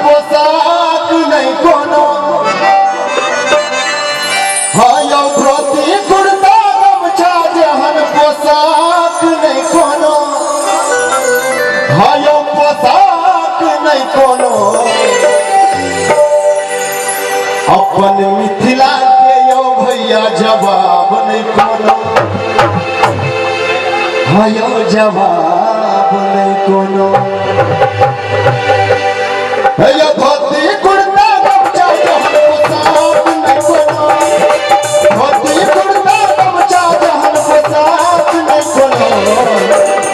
पोशाक नहीं कोनो हायो धोती कुर्ता गमछा जहन पोशाक नहीं कोनो हायो पोशाक नहीं कोनो अपन मिथिला के यो भैया जवाब नहीं कोनो हायो जवाब नहीं कोनो हायो धोती कुर्ता गमछा जहन पोशाक नहीं कोनो धोती कुर्ता गमछा जहन पोशाक नहीं कोनो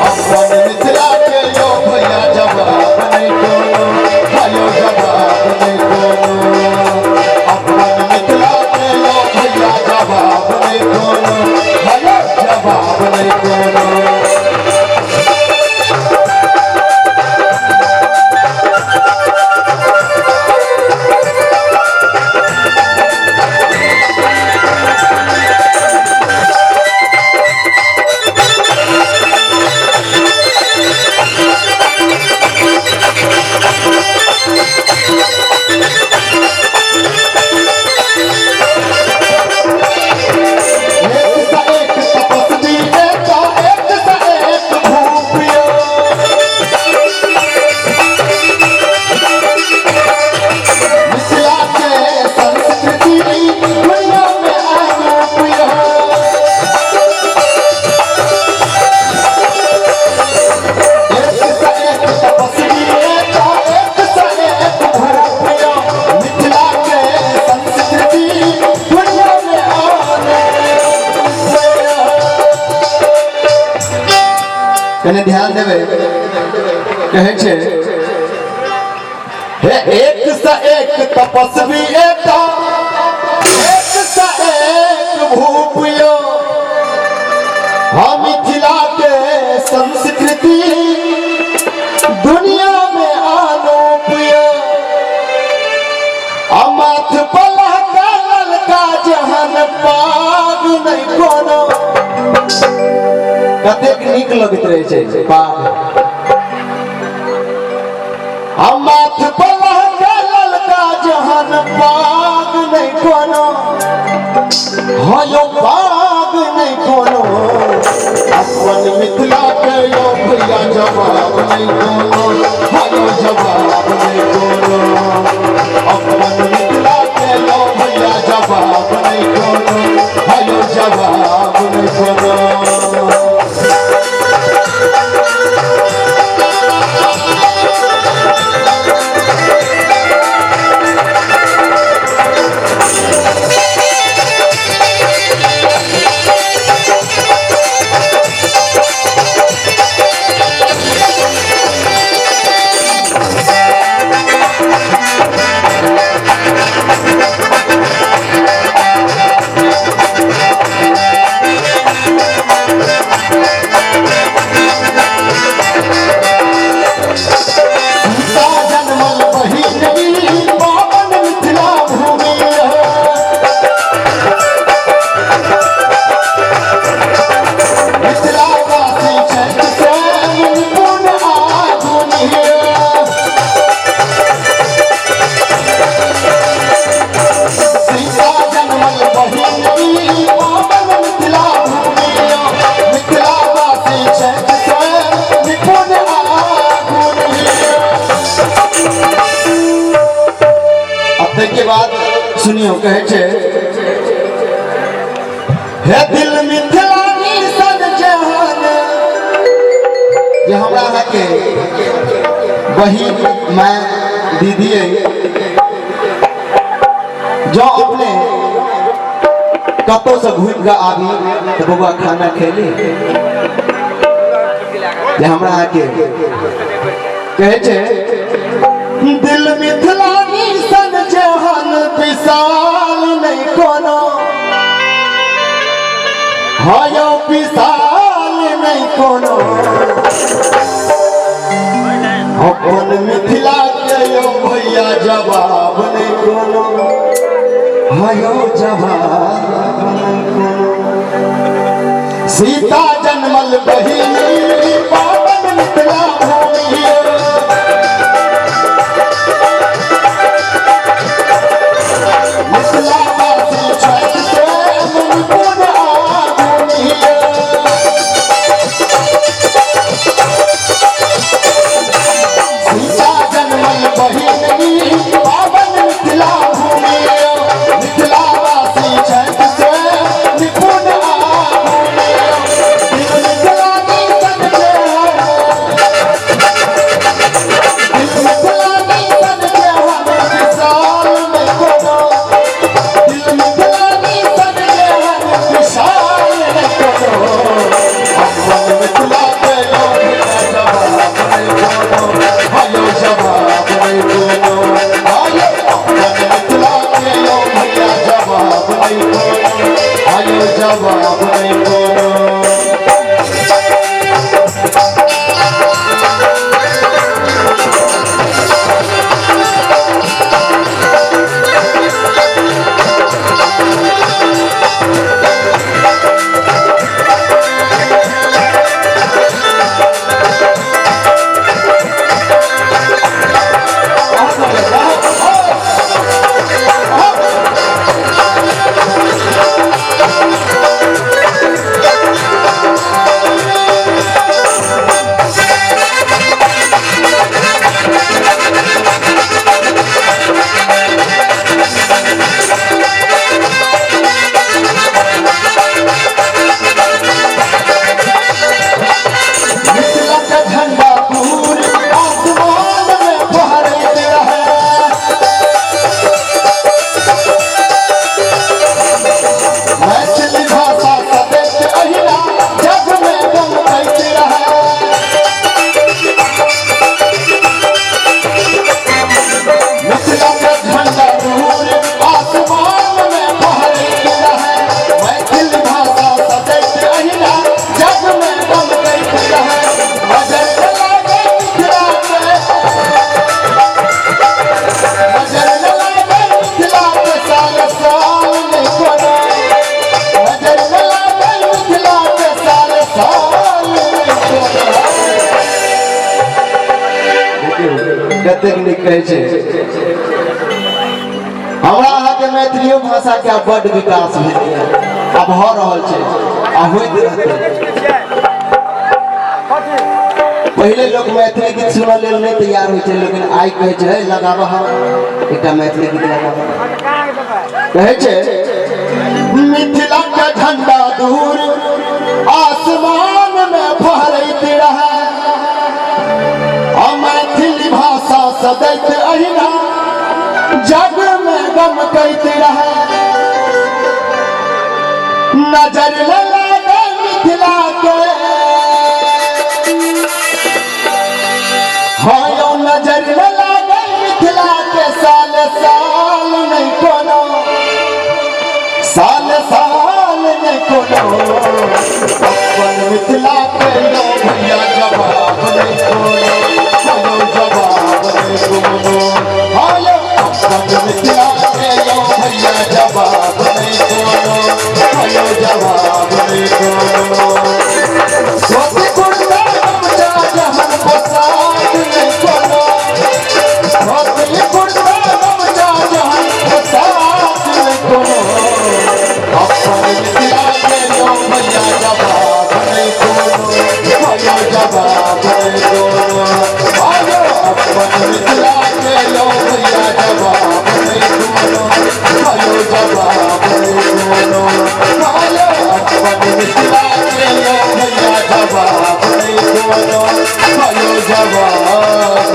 अपन मिथिला के यो भैया जवाब नहीं कोनो हायो जवाब नहीं कोनो अपन मिथिला के यो भैया जवाब नहीं कोनो हायो जवाब नहीं कोनो ध्यान देवे कहे छे हे एक सा एक तपस्वी एता एक सा एक भूपियो हम मिथिला के संस्कृति दुनिया में आलोपियो अमाथ पलह का ललका जहन पाग नहीं कोनो कतेक नीक लगत रहे छै बाग माथ पलह के ललका जहन बाग नहीं कोनो हायो बाग नहीं कोनो अपन मिथिला के यो भैया जवाब नहीं कोनो हायो जवाब नहीं कोनो अपन मिथिला के यो भैया जवाब नहीं कोनो हायो जवाब नहीं कोनो के बाद सुनियो कहे छे हे दिल मिथिलानी सन जहान जे हमरा के बहिन मां दीदी जो अपने कतो से घूम के आबी तो बबुआ खाना खेली जे हमरा के कहे छे दिल मिथिलानी सन जहान विशाल नहीं कोनो हायो विशाल नहीं कोनो अपन मिथिला के यो भैया जवाब नहीं कोनो हायो जवाब नहीं कोनो सीता जन्मल बहिनी पावन मिथिला भूमि कतेक नीक कहै छै हमरा अहाँ के मैथिलियो भाषा के बड़ विकास भेल अब भ रहल छै आ होइत रहतै। पहले लोग मैथिली गीत सुनऽ लेल नहीं तैयार होय छै लेकिन आई कहै छै लगाबा हम एकटा मैथिली गीत लगाबा कहै छै मिथिला का झंडा दूर आसमान में फहरैत रहे मैथिली भाषा सदैत अहिना जग में गमकैत रहे नजर न लागे मिथिला के हाँ यो नजर न लागे मिथिला के साल साल नहीं कोनो साल साल नहीं कोनो अपन मिथिला के लो भैया जवाब नहीं कोनो जवाब नहीं कोनो हाँ यो अपन मिथिला के लो भैया जवाब नहीं कोनो हाँ जवाब नहीं कोनो धोती कुर्ता गमछा जहन पोशाक नहीं कोनो धोती कुर्ता गमछा जहन पोशाक नहीं कोनो अपन मिथिला के लो भैया जवाब नहीं कोनो हाँ जवाब नहीं कोनो हाँ अपन मिथिला के लो भैया जवाब नहीं कोनो हाँ जवाब नहीं कोनो हाँ अपन मिथिला के लो भैया जवाब नहीं कोनो हाँ जवाब